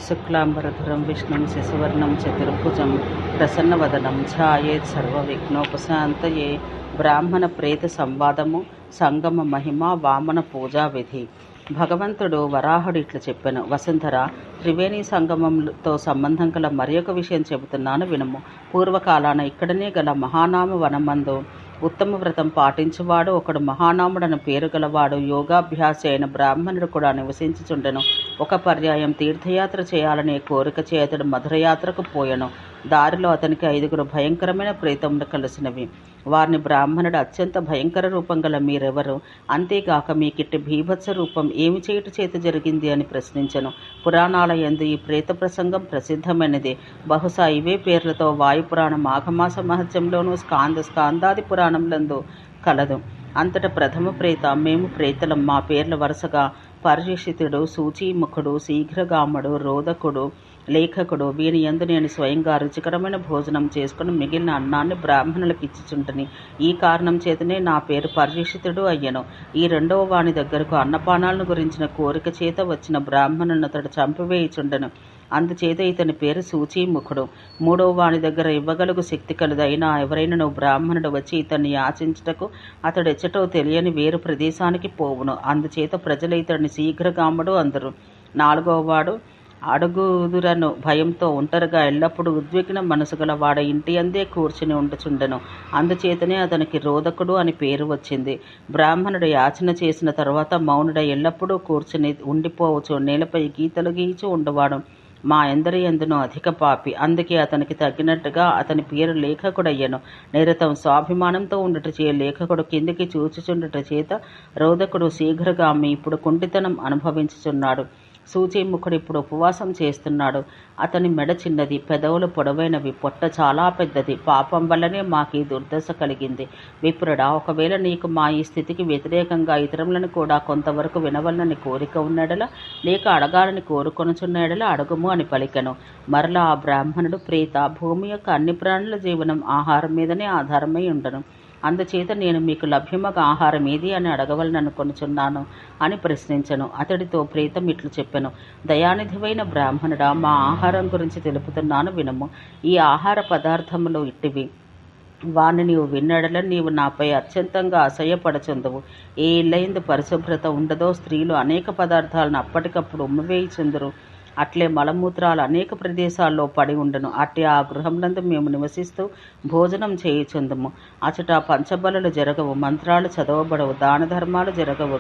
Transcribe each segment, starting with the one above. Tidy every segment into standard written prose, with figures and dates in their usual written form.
శుక్లాంబరధరం విష్ణుం శశివర్ణం చతుర్భుజం ప్రసన్నవదనం ఛాయేత్ సర్వవిఘ్నోపశాంతయే. బ్రాహ్మణ ప్రేత సంవాదము, సంగమ మహిమ, వామన పూజా విధి. భగవంతుడు వరాహుడు ఇట్లా చెప్పాను: వసుంధర, త్రివేణి సంగమంతో సంబంధం గల మరి ఒక విషయం చెబుతున్నాను వినుము. పూర్వకాలాన ఇక్కడనే గల మహానామ వనమందు ఉత్తమ వ్రతం పాటించువాడు ఒకడు మహానాముడను పేరు గలవాడు యోగాభ్యాసి అయిన బ్రాహ్మణుడు కూడా నివసించుచుండెను. ఒక పర్యాయం తీర్థయాత్ర చేయాలనే కోరిక చే అతడు మధురయాత్రకు పోయెను. దారిలో అతనికి 5 భయంకరమైన ప్రేతములు కలిసినవి. వారిని బ్రాహ్మణుడు అత్యంత భయంకర రూపం గల మీరెవరు, అంతేగాక మీకిట్టి భీభత్స రూపం ఏమి చేయుట చేత జరిగింది అని ప్రశ్నించెను. పురాణాల యందు ఈ ప్రేత ప్రసంగం ప్రసిద్ధమైనది. బహుశా ఇవే పేర్లతో వాయుపురాణం, మాఘమాస మహత్యంలోనూ, స్కాందాది పురాణంలందు కలదు. అంతట ప్రథమ ప్రేత: మేము ప్రేతలం. మా పేర్ల వరుసగా పర్యుషితుడు, సూచీముఖుడు, శీఘ్రగాముడు, రోదకుడు, లేఖకుడు. వీని యందు నేను స్వయంగా రుచికరమైన భోజనం చేసుకుని మిగిలిన అన్నాన్ని బ్రాహ్మణులకు ఇచ్చిచుంటని. ఈ కారణం చేతనే నా పేరు పర్యుషితుడు అయ్యను. ఈ రెండవ వాని దగ్గరకు అన్నపానాలను గురించిన కోరిక చేత వచ్చిన బ్రాహ్మణులను అతడు చంపివేయుచుండెను. అందుచేత ఇతని పేరు సూచీముఖుడు. మూడవ వాని దగ్గర ఇవ్వగలుగు శక్తి కలదైనా ఎవరైనా బ్రాహ్మణుడు వచ్చి ఇతన్ని యాచించుటకు అతడు ఎచ్చటో తెలియని వేరు ప్రదేశానికి పోవును. అందుచేత ప్రజలు ఇతడిని శీఘ్రగాముడు అందరు. నాలుగవ వాడు అడుగుదురను భయంతో ఒంటరిగా ఎల్లప్పుడూ ఉద్విగ్న మనసు గల వాడ ఇంటి అందే కూర్చుని ఉండుచుండెను. అందుచేతనే అతనికి రోదకుడు అని పేరు వచ్చింది. బ్రాహ్మణుడు యాచన చేసిన తరువాత మౌనుడై ఎల్లప్పుడూ కూర్చుని ఉండిపోవచ్చు. నేలపై గీతలు గీచు ఉండవాడు. మా ఎందరి ఎందునో అధిక పాపి. అందుకే అతనికి తగ్గినట్టుగా అతని పేరు లేఖకుడయ్యను. నిరతం స్వాభిమానంతో ఉండుట చే లేఖకుడు కిందికి చూచుచుండుట చేత రోదకుడు శీఘ్రగామి ఇప్పుడు కుంటితనం అనుభవించుచున్నాడు. సూచీముఖుడు ఇప్పుడు ఉపవాసం చేస్తున్నాడు. అతని మెడ చిన్నది, పెదవులు పొడవైనవి, పొట్ట చాలా పెద్దది. పాపం వల్లనే మాకు ఈ దుర్దశ కలిగింది. విప్రుడా, ఒకవేళ నీకు మా ఈ స్థితికి వ్యతిరేకంగా ఇతరులను కూడా కొంతవరకు వినవలనని కోరిక ఉన్నడలా, లేక అడగాలని కోరుకొనుచున్నడలా అడుగుము అని పలికెను. మరలా ఆ బ్రాహ్మణుడు: ప్రేత, భూమి యొక్క అన్ని ప్రాణుల జీవనం ఆహారం మీదనే ఆధారమై ఉండను. అందుచేత నేను మీకు లభ్యమగ ఆహారం ఏది అని అడగవలననుకొనుచున్నాను అని ప్రశ్నించను. అతడితో ప్రేతం ఇట్లు చెప్పెను: దయానిధివైన బ్రాహ్మణుడా, మా ఆహారం గురించి తెలుపుతున్నాను వినము. ఈ ఆహార పదార్థములు ఇట్టివి. వాణ్ణి నీవు విన్నడల నీవు నాపై అత్యంతంగా అసహ్యపడచుందువు. ఏ ఇళ్ళయందు పరిశుభ్రత ఉండదో స్త్రీలు అనేక పదార్థాలను అప్పటికప్పుడు ఉమ్మివేయుచుందురు. అట్లే మలమూత్రాలు అనేక ప్రదేశాల్లో పడి ఉండను. అట్టే ఆ గృహంలందు మేము నివసిస్తూ భోజనం చేయుచుందుము. అచట పంచబలులు జరగవు, మంత్రాలు చదవబడవు, దాన ధర్మాలు జరగవు,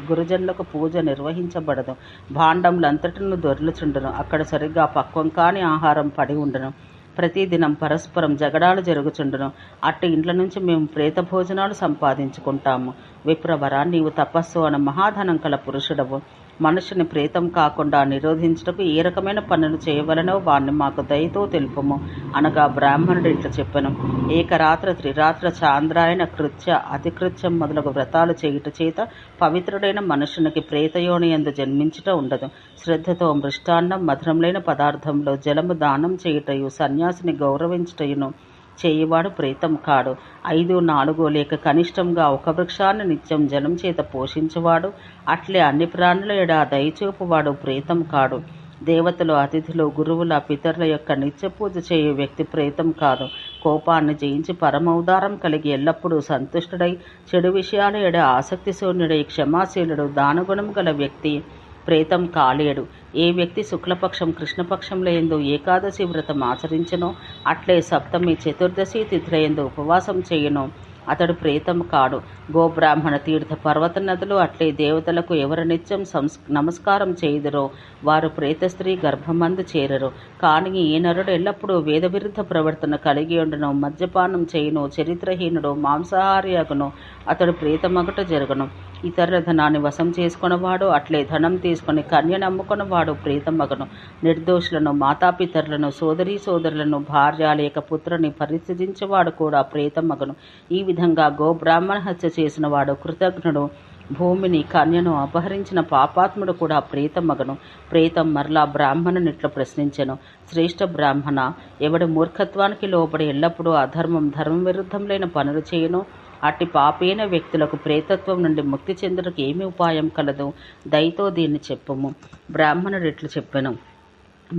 గురుజనులకు పూజ నిర్వహించబడదు, భాండములంతటను దొర్లుచుండను. అక్కడ సరిగ్గా పక్వం కాని ఆహారం పడి ఉండను. ప్రతిదినం పరస్పరం జగడాలు జరుగుచుండును. అట్టి ఇండ్ల నుంచి మేము ప్రేత భోజనాలు సంపాదించుకుంటాము. విప్రవర, నీవు తపస్సు అన్న మహాధనం కల పురుషుడవు. మనుషుని ప్రేతం కాకుండా నిరోధించుటకు ఏ రకమైన పనులు చేయవలనో వాణ్ణి మాకు దయతో తెలుపుము అనగా బ్రాహ్మణుడు ఇట్లా చెప్పెను: ఏకరాత్ర, త్రిరాత్ర, చాంద్రాయణ, కృత్య, అతికృత్యం మొదలగు వ్రతాలు చేయుట చేత పవిత్రుడైన మనుషునికి ప్రేతయోని యందు జన్మించుట ఉండదు. శ్రద్ధతో మృష్టాన్నం, మధురములైన పదార్థంలో జలము దానం చేయుటయు, సన్యాసిని గౌరవించుటయును చేయువాడు ప్రేతం కాడు. 5, 4 లేక కనిష్టంగా ఒక వృక్షాన్ని నిత్యం జలం చేత పోషించువాడు, అట్లే అన్ని ప్రాణుల ఎడ దయచూపువాడు ప్రేతం కాడు. దేవతలు, అతిథులు, గురువుల, పితరుల యొక్క నిత్య పూజ చేయు వ్యక్తి ప్రేతం కాదు. కోపాన్ని జయించి పరమౌదారం కలిగి ఎల్లప్పుడూ సంతుష్టుడై చెడు విషయాల ఎడ ఆసక్తి శూన్యుడై క్షమాశీలుడు, దానగుణం గల వ్యక్తి ప్రేతం కాలేడు. ఏ వ్యక్తి శుక్లపక్షం, కృష్ణపక్షంలో ఎందు ఏకాదశి వ్రతం ఆచరించనో, అట్లే సప్తమి, చతుర్దశి తిథుల ఎందు ఉపవాసం చేయనో అతడు ప్రేతం కాడు. గోబ్రాహ్మణ, తీర్థ, పర్వత నదులు, అట్లే దేవతలకు ఎవరు నిత్యం నమస్కారం చేయుదురో వారు ప్రేత స్త్రీ గర్భమందు చేరరు. కానీ ఈ నరుడు ఎల్లప్పుడూ వేద విరుద్ధ ప్రవర్తన కలిగి ఉండును, మద్యపానం చేయును, చరిత్రహీనుడు, మాంసాహారి అగును, అతడు ప్రేతమగుట జరుగును. ఇతరుల ధనాన్ని వశం చేసుకున్నవాడు, అట్లే ధనం తీసుకుని కన్యను అమ్ముకున్నవాడు ప్రేతమగను. నిర్దోషులను, మాతాపితరులను, సోదరీ సోదరులను, భార్య లేక పుత్రుని పరిత్యజించేవాడు కూడా ప్రేతమగను. ఈ విధంగా గోబ్రాహ్మణ హత్య చేసిన వాడు కృతజ్ఞుడు. భూమిని, కన్యను అపహరించిన పాపాత్ముడు కూడా ప్రేతమగను. ప్రేతం మరలా బ్రాహ్మణునిట్లు ప్రశ్నించెను: శ్రేష్ఠ బ్రాహ్మణ, ఎవడు మూర్ఖత్వానికి లోబడి ఎల్లప్పుడూ అధర్మం, ధర్మ విరుద్ధములైన పనులు చేయను, అట్టి పాపైన వ్యక్తులకు ప్రేతత్వం నుండి ముక్తి చెందుటకు ఏమి ఉపాయం కలదు? దయతో దీన్ని చెప్పుము. బ్రాహ్మణుడు ఇట్లు చెప్పెను: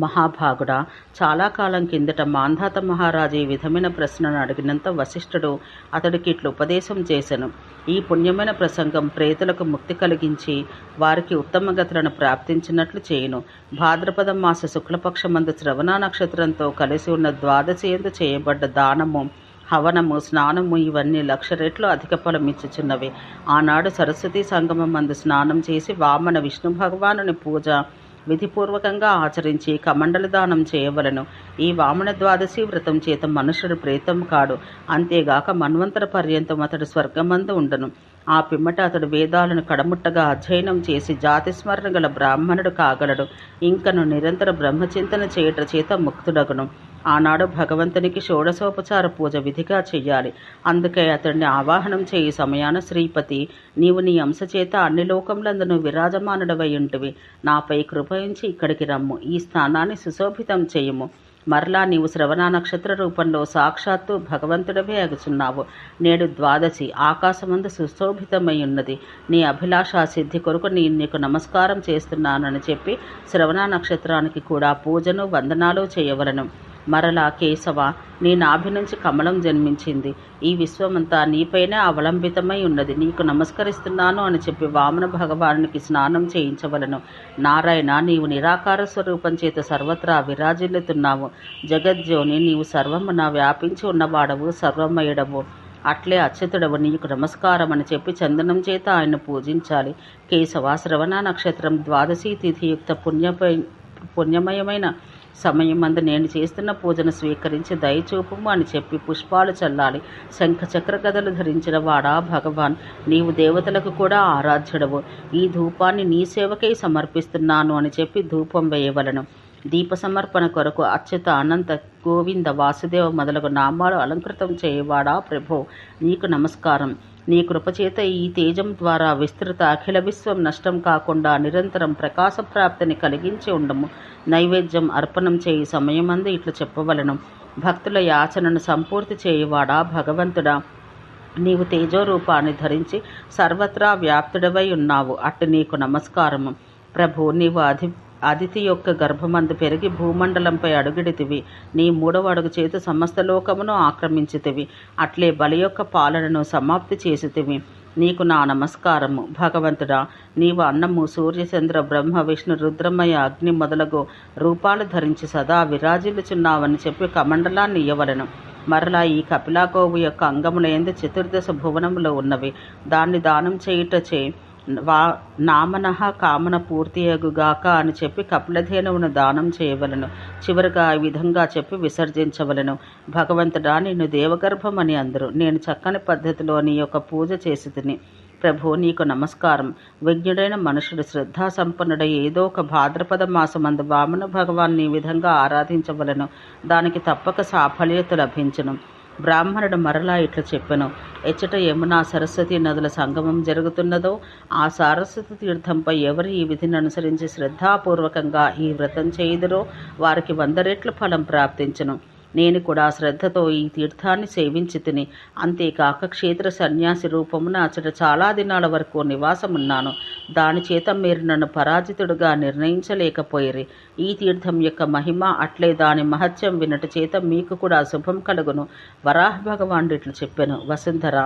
మహాభాగుడా, చాలా కాలం కిందట మాంధాత మహారాజు ఈ విధమైన ప్రశ్నను అడిగినంత వశిష్ఠుడు అతడికి ఇట్లు ఉపదేశం చేసెను. ఈ పుణ్యమైన ప్రసంగం ప్రేతులకు ముక్తి కలిగించి వారికి ఉత్తమ గతులను ప్రాప్తించినట్లు చేయును. భాద్రపద మాస శుక్లపక్షమందు శ్రవణ నక్షత్రంతో కలిసి ఉన్న ద్వాదశి యందు చేయబడ్డ దానము, హవనము, స్నానము ఇవన్నీ 1,00,000 రెట్లు అధిక ఫలమిచ్చుచున్నవి. ఆనాడు సరస్వతీ సంగమం మందు స్నానం చేసి వామన విష్ణు భగవానుని పూజ విధిపూర్వకంగా ఆచరించి కమండల దానం చేయవలను. ఈ వామన ద్వాదశి వ్రతం చేత మనుషుడు ప్రేతం కాడు. అంతేగాక మన్వంతర పర్యంతం అతడు స్వర్గమందు ఉండను. ఆ పిమ్మట అతడు వేదాలను కడముట్టగా అధ్యయనం చేసి జాతి స్మరణ గల బ్రాహ్మణుడు కాగలడు. ఇంకను నిరంతర బ్రహ్మచింతన చేయుట చేత ముక్తుడగును. ఆనాడు భగవంతునికి షోడశోపచార పూజ విధిగా చెయ్యాలి. అందుకే అతడిని ఆవాహనం చేయి సమయాన శ్రీపతి, నీవు నీ అంశచేత అన్ని లోకములందును విరాజమానుడవై ఉంటివి. నాపై కృపయించి ఇక్కడికి రమ్ము. ఈ స్థానాన్ని సుశోభితం చేయుము. మరలా నీవు శ్రవణ నక్షత్ర రూపంలో సాక్షాత్తు భగవంతుడవే అగుచున్నావు. నేడు ద్వాదశి ఆకాశమందు సుశోభితమై ఉన్నది. నీ అభిలాష సిద్ధి కొరకు నీకు నమస్కారం చేస్తున్నానని చెప్పి శ్రవణ నక్షత్రానికి కూడా పూజను వందనాలు చేయవలను. మరలా కేశవ, నీ నాభి నుంచి కమలం జన్మించింది. ఈ విశ్వమంతా నీపైనే అవలంబితమై ఉన్నది. నీకు నమస్కరిస్తున్నాను అని చెప్పి వామన భగవానునికి స్నానం చేయించవలను. నారాయణ, నీవు నిరాకార స్వరూపం చేత సర్వత్రా విరాజిల్లుతున్నావు. జగజ్జోని, నీవు సర్వమున వ్యాపించి ఉన్నవాడవు, సర్వమయుడవు. అట్లే అచ్యుతుడవు, నీకు నమస్కారం అని చెప్పి చందనం చేత ఆయన పూజించాలి. కేశవ, శ్రవణ నక్షత్రం ద్వాదశి తిథియుక్త పుణ్యమయమైన సమయమందు నేను చేస్తున్న పూజను స్వీకరించి దయచూపుము అని చెప్పి పుష్పాలు చల్లాలి. శంఖ చక్ర గదలు ధరించిన వాడా భగవాన్, నీవు దేవతలకు కూడా ఆరాధ్యుడవు. ఈ ధూపాన్ని నీ సేవకై సమర్పిస్తున్నాను అని చెప్పి ధూపం వేయవలను. దీప సమర్పణ కొరకు అచ్యుత, అనంత, గోవింద, వాసుదేవ మొదలగు నామాలు అలంకృతం చేయవాడా ప్రభో, నీకు నమస్కారం. నీ కృపచేత ఈ తేజం ద్వారా విస్తృత అఖిల విశ్వం నష్టం కాకుండా నిరంతరం ప్రకాశప్రాప్తిని కలిగించి ఉండము. నైవేద్యం అర్పణం చేయి సమయమందు ఇట్లు చెప్పవలను. భక్తుల యాచనను సంపూర్తి చేయువాడా భగవంతుడా, నీవు తేజోరూపాన్ని ధరించి సర్వత్రా వ్యాప్తుడవై ఉన్నావు. అట్టి నీకు నమస్కారము. ప్రభు, నీవు అదితి యొక్క గర్భమందు పెరిగి భూమండలంపై అడుగిడితివి. నీ 3వ అడుగు చేత సమస్త లోకమును ఆక్రమించితివి. అట్లే బలి యొక్క పాలనను సమాప్తి చేసితివి. నీకు నా నమస్కారము. భగవంతుడా, నీవు అన్నము, సూర్యచంద్ర బ్రహ్మ విష్ణు రుద్రమయ అగ్ని మొదలగు రూపాలు ధరించి సదా విరాజిల్లుచున్నావని చెప్పి కమండలాన్ని ఇయ్యవలను. మరలా ఈ కపిలాగోవు యొక్క అంగములందు 14 భువనములు ఉన్నవి. దాన్ని దానం చేయుటచే నామనః కామన పూర్తియగుగాక అని చెప్పి కపిలధేనువును దానం చేయవలను. చివరిగా ఈ విధంగా చెప్పి విసర్జించవలను. భగవంతుడా, నిన్ను దేవగర్భం అని అందరూ. నేను చక్కని పద్ధతిలో నీ యొక్క పూజ చేసి తిని. ప్రభు, నీకు నమస్కారం. విజ్ఞుడైన మనుషుడు శ్రద్ధాసంపన్నుడై ఏదో ఒక భాద్రపద మాసమందు వామన భగవాన్ని ఈ విధంగా ఆరాధించవలను. దానికి తప్పక సాఫల్యత లభించును. బ్రాహ్మణుడు మరలా ఇట్లా చెప్పెను. ఎచ్చట యమున సరస్వతి నదుల సంగమం జరుగుతున్నదో ఆ సరస్వతి తీర్థంపై ఎవరు ఈ విధిని అనుసరించి శ్రద్ధాపూర్వకంగా ఈ వ్రతం చేయుదురో వారికి 100 రెట్ల ఫలం ప్రాప్తించును. నేను కూడా శ్రద్ధతో ఈ తీర్థాన్ని సేవించి తిని, అంతేకాక క్షేత్ర సన్యాసి రూపమున అచ్చట చాలా దినాల వరకు నివాసమున్నాను. దానిచేత మీరు నన్ను పరాజితుడుగా నిర్ణయించలేకపోయిరి. ఈ తీర్థం యొక్క మహిమ అట్లే దాని మహత్యం వినట చేత మీకు కూడా శుభం కలుగును. వరాహ భగవానుడు ఇట్లు చెప్పెను. వసుంధర,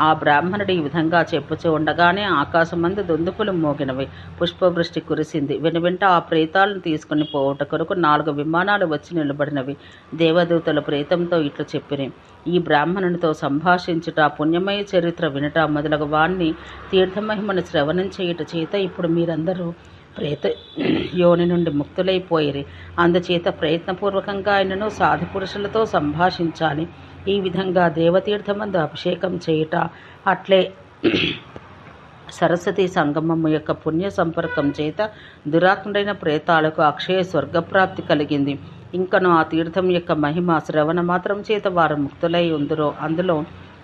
ఆ బ్రాహ్మణుడు ఈ విధంగా చెప్పుచూ ఉండగానే ఆకాశమందు దుందుపులు మోగినవి. పుష్పవృష్టి కురిసింది. వెనువెంట ఆ ప్రేతాలను తీసుకుని పోవుట కొరకు 4 విమానాలు వచ్చి నిలబడినవి. దేవదూతలు ప్రేతంతో ఇట్లు చెప్పిరి. ఈ బ్రాహ్మణునితో సంభాషించుట, పుణ్యమయ చరిత్ర వినట మొదలగు వాణ్ణి తీర్థమహిమను శ్రవణం చేయుట చేత ఇప్పుడు మీరందరూ ప్రేత యోని నుండి ముక్తులైపోయిరి. అందుచేత ప్రయత్నపూర్వకంగా ఆయనను సాధు పురుషులతో సంభాషించాలి. ఈ విధంగా దేవతీర్థమందు అభిషేకం చేయుట, అట్లే సరస్వతి సంగమము యొక్క పుణ్య సంపర్కం చేత దురాత్ముడైన ప్రేతాలకు అక్షయ స్వర్గప్రాప్తి కలిగింది. ఇంకను ఆ తీర్థం యొక్క మహిమ శ్రవణ మాత్రం చేత వారు ముక్తులై ఉందరో అందులో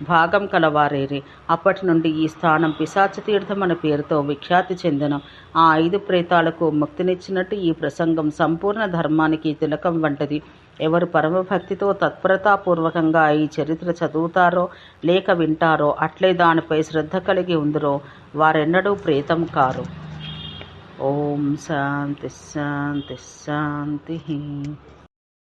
భాగం కలవారేరి. అప్పటి నుండి ఈ స్థానం పిశాచ తీర్థం అనే పేరుతో విఖ్యాతి చెందెను. ఆ 5 ప్రేతాలకు ముక్తినిచ్చినట్టు ఈ ప్రసంగం సంపూర్ణ ధర్మానికి తిలకం వంటిది. ఎవరు పరమభక్తితో తత్పరతాపూర్వకంగా ఈ చరిత్ర చదువుతారో లేక వింటారో, అట్లే దానిపై శ్రద్ధ కలిగి ఉందరో వారెన్నడూ ప్రేతం కారు. ఓం శాంతి శాంతి శాంతి.